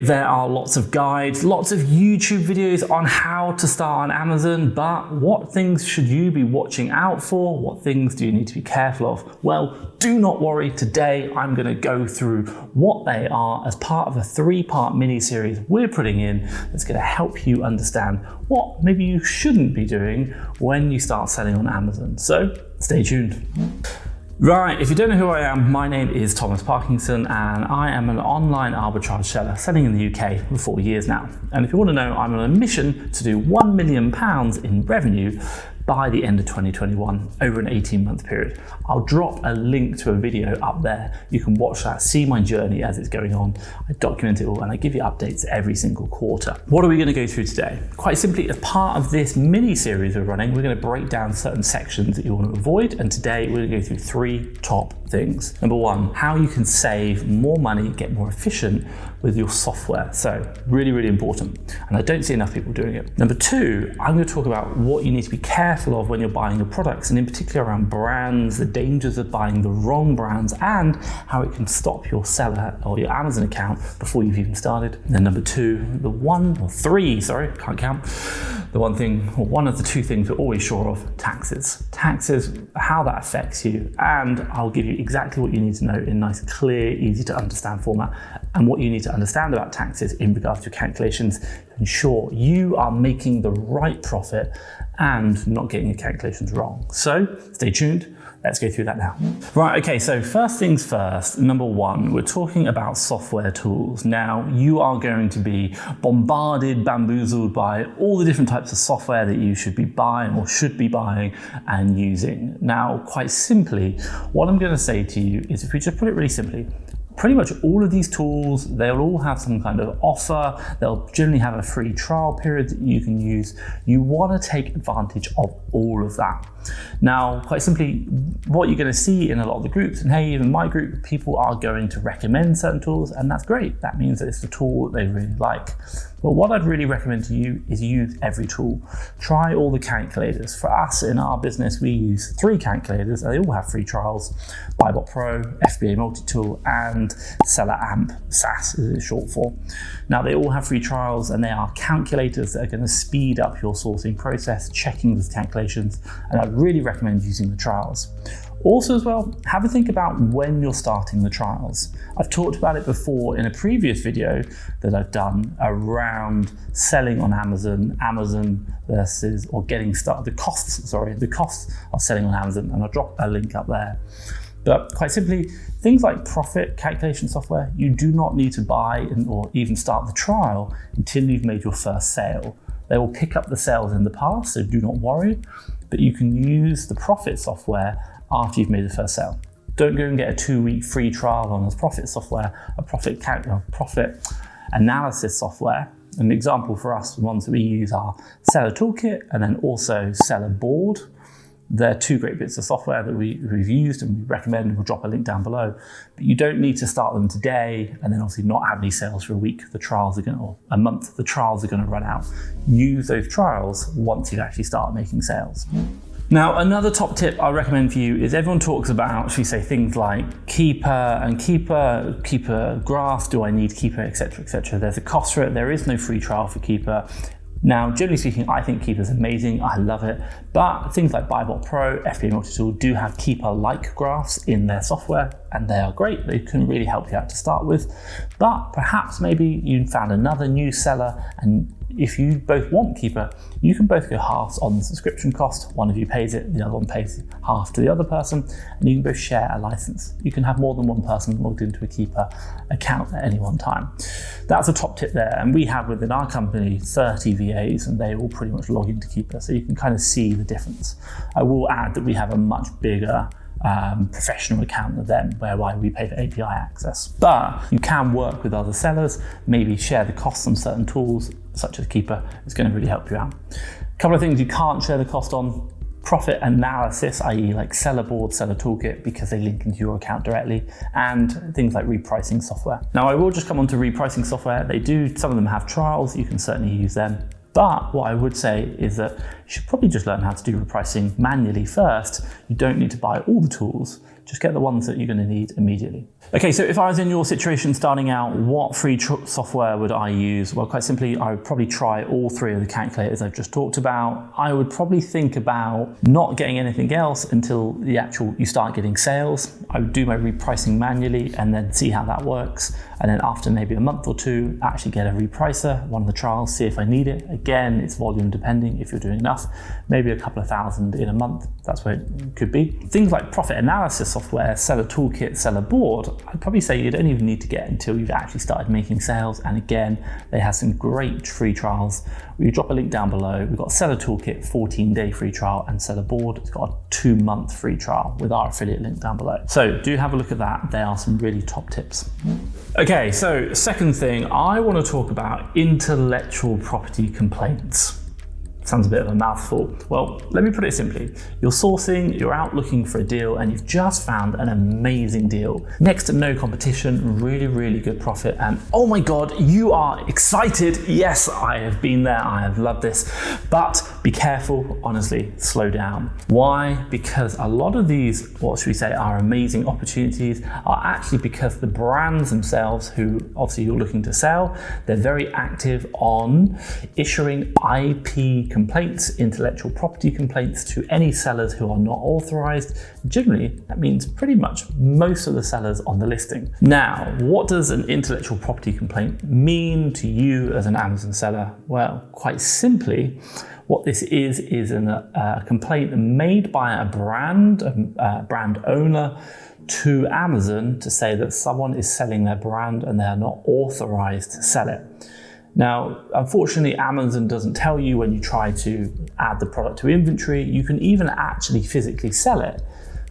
There are lots of guides, lots of YouTube videos on how to start on Amazon, but what things should you be watching out for? What things do you need to be careful of? Well, do not worry. Today, I'm going to go through what they are as part of a 3-part mini-series we're putting in that's going to help you understand what maybe you shouldn't be doing when you start selling on Amazon. So stay tuned. Right, if you don't know who I am, my name is Thomas Parkinson and I am an online arbitrage seller selling in the UK for 4 years now. And if you want to know, I'm on a mission to do £1 million in revenue by the end of 2021 over an 18-month period. I'll drop a link to a video up there. You can watch that, see my journey as it's going on. I document it all and I give you updates every single quarter. What are we going to go through today? Quite simply, as part of this mini series we're running, we're going to break down certain sections that you want to avoid. And today we're going to go through 3 top things. Number 1, how you can save more money, get more efficient with your software. So really, really important. And I don't see enough people doing it. Number 2, I'm going to talk about what you need to be careful of when you're buying your products, and in particular around brands, the dangers of buying the wrong brands, and how it can stop your seller or your Amazon account before you've even started. And then number 2, one of the 2 things we're always sure of, taxes. Taxes, how that affects you, and I'll give you exactly what you need to know in nice, clear, easy to understand format, and what you need to understand about taxes in regards to calculations to ensure you are making the right profit and not getting your calculations wrong. So stay tuned. Let's go through that now. Right, okay, so first things first, number 1, we're talking about software tools. Now, you are going to be bombarded, bamboozled by all the different types of software that you should be buying or should be buying and using. Now, quite simply, what I'm going to say to you is, if we just put it really simply, pretty much all of these tools, they'll all have some kind of offer. They'll generally have a free trial period that you can use. You want to take advantage of all of that. Now, quite simply, what you're going to see in a lot of the groups, and hey, even my group, people are going to recommend certain tools, and that's great. That means that it's the tool that they really like. But what I'd really recommend to you is use every tool. Try all the calculators. For us in our business, we use 3 calculators, and they all have free trials: BuyBot Pro, FBA Multi-Tool, and Seller Amp, SAS is it short for. Now, they all have free trials, and they are calculators that are going to speed up your sourcing process, checking those calculations, and I'd really recommend using the trials. Also as well, have a think about when you're starting the trials. I've talked about it before in a previous video that I've done around selling on Amazon versus, or getting started, the costs of selling on Amazon, and I'll drop a link up there. But quite simply, things like profit calculation software, you do not need to buy or even start the trial until you've made your first sale. They will pick up the sales in the past, so do not worry, but you can use the profit software after you've made the first sale. Don't go and get a 2-week free trial on a profit software, a profit analysis software. An example for us, the ones that we use are Seller Toolkit and then also Seller Board. They're 2 great bits of software that we've used and we recommend. We'll drop a link down below. But you don't need to start them today and then obviously not have any sales for a week. Or a month, the trials are going to run out. Use those trials once you actually start making sales. Now, another top tip I recommend for you is, everyone talks about, should we say, things like Keeper and Keeper Graph, do I need Keeper, etc., etc. There's a cost for it. There is no free trial for Keeper. Now, generally speaking, I think Keeper's amazing. I love it. But things like BuyBot Pro, FBA Multi-Tool do have Keeper-like graphs in their software, and they are great. They can really help you out to start with. But perhaps maybe you found another new seller, and if you both want Keeper, you can both go halves on the subscription cost. One of you pays it, the other one pays half to the other person, and you can both share a license. You can have more than one person logged into a Keeper account at any one time. That's a top tip there, and we have within our company 30 VAs, and they all pretty much log into Keeper, so you can kind of see the difference. I will add that we have a much bigger professional account than them, whereby we pay for API access. But you can work with other sellers, maybe share the costs on certain tools, such as Keeper. It's going to really help you out. A couple of things you can't share the cost on: profit analysis, i.e. like Seller Board, Seller Toolkit, because they link into your account directly, and things like repricing software. Now, I will just come on to repricing software. Some of them have trials, you can certainly use them. But what I would say is that you should probably just learn how to do repricing manually first. You don't need to buy all the tools. just get the ones that you're going to need immediately. Okay, so if I was in your situation starting out, what free software would I use? Well, quite simply, I would probably try all three of the calculators I've just talked about. I would probably think about not getting anything else until you start getting sales. I would do my repricing manually and then see how that works. And then after maybe a month or two, actually get a repricer, one of the trials, see if I need it. Again, it's volume depending if you're doing enough, maybe a couple of thousand in a month. That's where it could be. Things like profit analysis software, seller toolkit, seller board, I'd probably say you don't even need to get until you've actually started making sales. And again, they have some great free trials. We drop a link down below. We've got seller toolkit, 14-day free trial, and seller board, it's got a 2-month free trial with our affiliate link down below. So do have a look at that. There are some really top tips. Okay, so second thing, I want to talk about intellectual property complaints. Sounds a bit of a mouthful. Well, let me put it simply. You're sourcing, you're out looking for a deal, and you've just found an amazing deal. Next to no competition, really, really good profit, and oh my God, you are excited. Yes, I have been there, I have loved this, but be careful, honestly, slow down. Why? Because a lot of these, what should we say, are amazing opportunities are actually because the brands themselves, who obviously you're looking to sell, they're very active on issuing IP complaints, intellectual property complaints to any sellers who are not authorized. Generally, that means pretty much most of the sellers on the listing. Now, what does an intellectual property complaint mean to you as an Amazon seller? Well, quite simply, what this is a complaint made by a brand owner to Amazon to say that someone is selling their brand and they are not authorized to sell it. Now, unfortunately, Amazon doesn't tell you when you try to add the product to inventory. You can even actually physically sell it,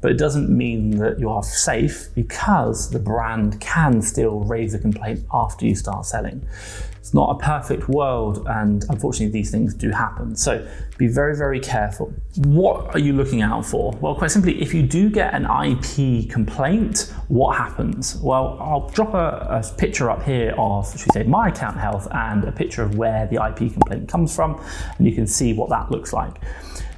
but it doesn't mean that you are safe because the brand can still raise a complaint after you start selling. It's not a perfect world, and unfortunately these things do happen. So be very, very careful. What are you looking out for? Well, quite simply, if you do get an IP complaint, what happens? Well, I'll drop a picture up here of, should we say, my account health and a picture of where the IP complaint comes from, and you can see what that looks like.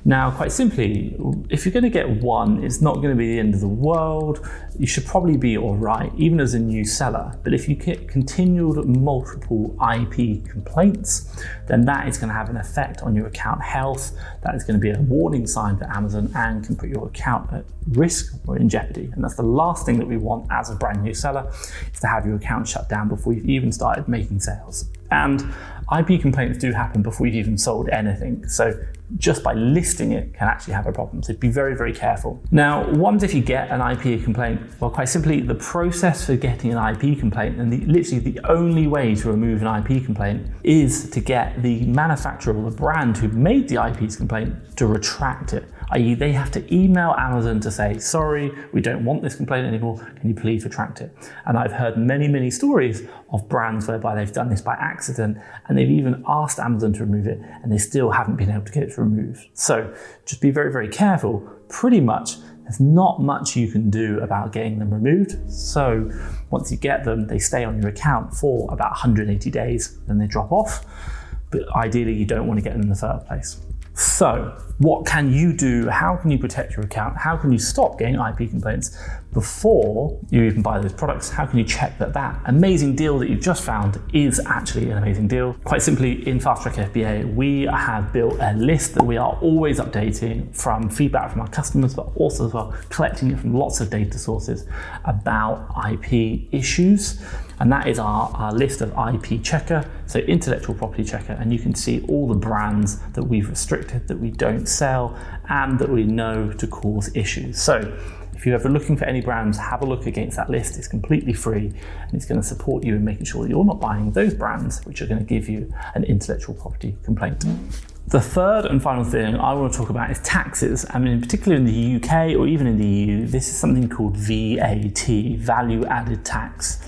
Now, quite simply, if you're going to get one, it's not going to be the end of the world. You should probably be all right, even as a new seller. But if you get continued multiple IP complaints, then that is going to have an effect on your account health. That is going to be a warning sign for Amazon and can put your account at risk or in jeopardy. And that's the last thing that we want as a brand new seller, is to have your account shut down before you've even started making sales. And IP complaints do happen before you've even sold anything. So just by listing it can actually have a problem. So be very, very careful. Now, what if you get an IP complaint? Well, quite simply, the process for getting an IP complaint, and literally the only way to remove an IP complaint, is to get the manufacturer or the brand who made the IP complaint to retract it. i.e. they have to email Amazon to say, sorry, we don't want this complaint anymore, can you please retract it? And I've heard many, many stories of brands whereby they've done this by accident, and they've even asked Amazon to remove it, and they still haven't been able to get it removed. So just be very, very careful. Pretty much, there's not much you can do about getting them removed. So once you get them, they stay on your account for about 180 days, then they drop off. But ideally, you don't want to get them in the first place. So what can you do? How can you protect your account? How can you stop getting IP complaints before you even buy those products? How can you check that that amazing deal that you've just found is actually an amazing deal? Quite simply, in FastTrackFBA, we have built a list that we are always updating from feedback from our customers, but also as well collecting it from lots of data sources about IP issues. And that is our list of IP checker, so intellectual property checker, and you can see all the brands that we've restricted, that we don't sell, and that we know to cause issues. So if you're ever looking for any brands, have a look against that list. It's completely free, and it's going to support you in making sure that you're not buying those brands which are going to give you an intellectual property complaint. The third and final thing I want to talk about is taxes. I mean, in particular in the UK or even in the EU, this is something called VAT, value added tax.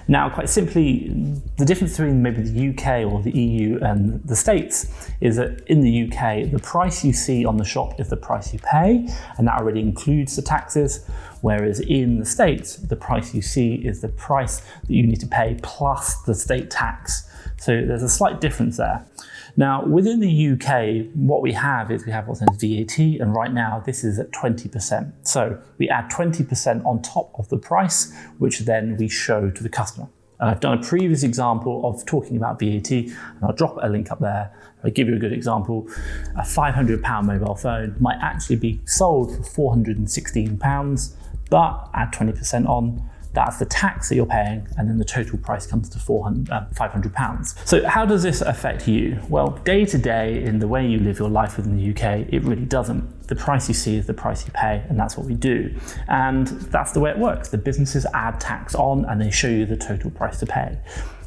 Now, quite simply, the difference between maybe the UK or the EU and the States is that in the UK, the price you see on the shop is the price you pay, and that already includes the taxes, whereas in the States, the price you see is the price that you need to pay plus the state tax. So there's a slight difference there. Now, within the UK, what we have is we have what's known as VAT, and right now this is at 20%. So we add 20% on top of the price, which then we show to the customer. And I've done a previous example of talking about VAT, and I'll drop a link up there. I'll give you a good example. A £500 mobile phone might actually be sold for £416, but add 20% on, that's the tax that you're paying, and then the total price comes to £500. So how does this affect you? Well, day to day, in the way you live your life within the UK, it really doesn't. The price you see is the price you pay, and that's what we do. And that's the way it works. The businesses add tax on, and they show you the total price to pay.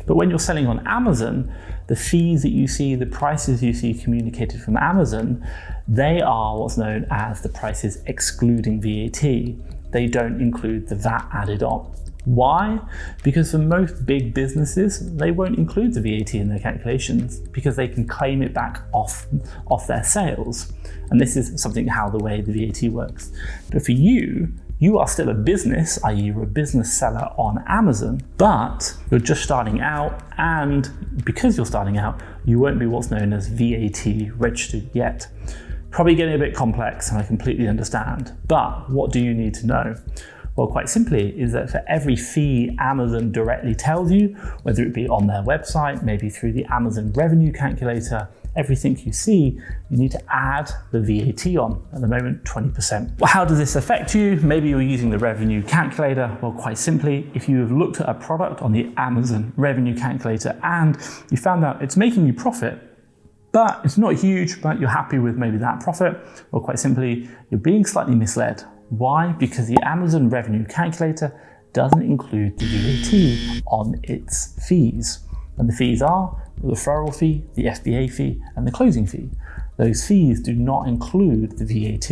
But when you're selling on Amazon, the fees that you see, the prices you see communicated from Amazon, they are what's known as the prices excluding VAT. They don't include the VAT added on. Why? Because for most big businesses, they won't include the VAT in their calculations because they can claim it back off their sales. And this is something how the way the VAT works. But for you, you are still a business, i.e. you're a business seller on Amazon, but you're just starting out, and because you're starting out, you won't be what's known as VAT registered yet. Probably getting a bit complex, and I completely understand, but what do you need to know? Well, quite simply is that for every fee Amazon directly tells you, whether it be on their website, maybe through the Amazon revenue calculator, everything you see, you need to add the VAT on, at the moment 20%. Well, how does this affect you? Maybe you're using the revenue calculator. Well, quite simply, if you have looked at a product on the Amazon revenue calculator and you found out it's making you profit, but it's not huge, but you're happy with maybe that profit, well, quite simply, you're being slightly misled. Why? Because the Amazon revenue calculator doesn't include the VAT on its fees. And the fees are the referral fee, the FBA fee, and the closing fee. Those fees do not include the VAT.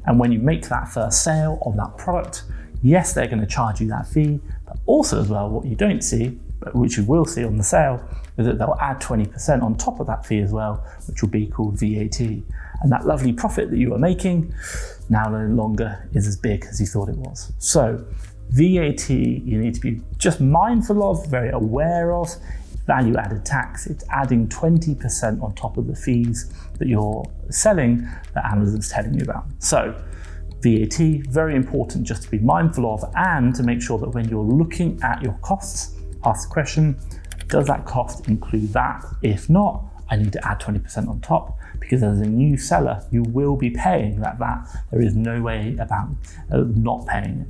And when you make that first sale of that product, yes, they're going to charge you that fee, but also as well, what you don't see, but which you will see on the sale, is that they'll add 20% on top of that fee as well, which will be called VAT. And that lovely profit that you were making now no longer is as big as you thought it was. So VAT, you need to be just mindful of, very aware of. Value added tax, it's adding 20% on top of the fees that you're selling that Amazon's telling you about. So VAT, very important just to be mindful of, and to make sure that when you're looking at your costs, ask the question, does that cost include that? If not, I need to add 20% on top, because as a new seller, you will be paying that VAT. There is no way about not paying it.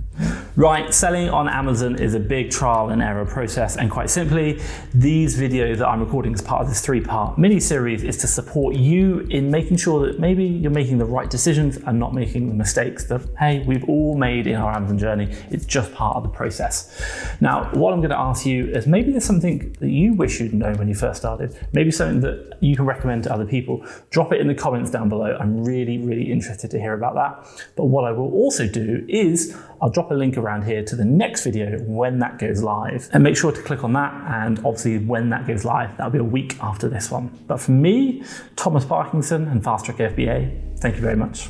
Right, selling on Amazon is a big trial and error process, and quite simply, these videos that I'm recording as part of this 3-part mini-series is to support you in making sure that maybe you're making the right decisions and not making the mistakes that, hey, we've all made in our Amazon journey. It's just part of the process. Now, what I'm gonna ask you is maybe there's something that you wish you'd known when you first started, maybe something that you can recommend to other people. Drop it in the comments down below. I'm really, really interested to hear about that. But what I will also do is I'll drop a link around here to the next video when that goes live, and make sure to click on that. And obviously when that goes live, that'll be a week after this one. But for me, Thomas Parkinson and FastTrackFBA, thank you very much.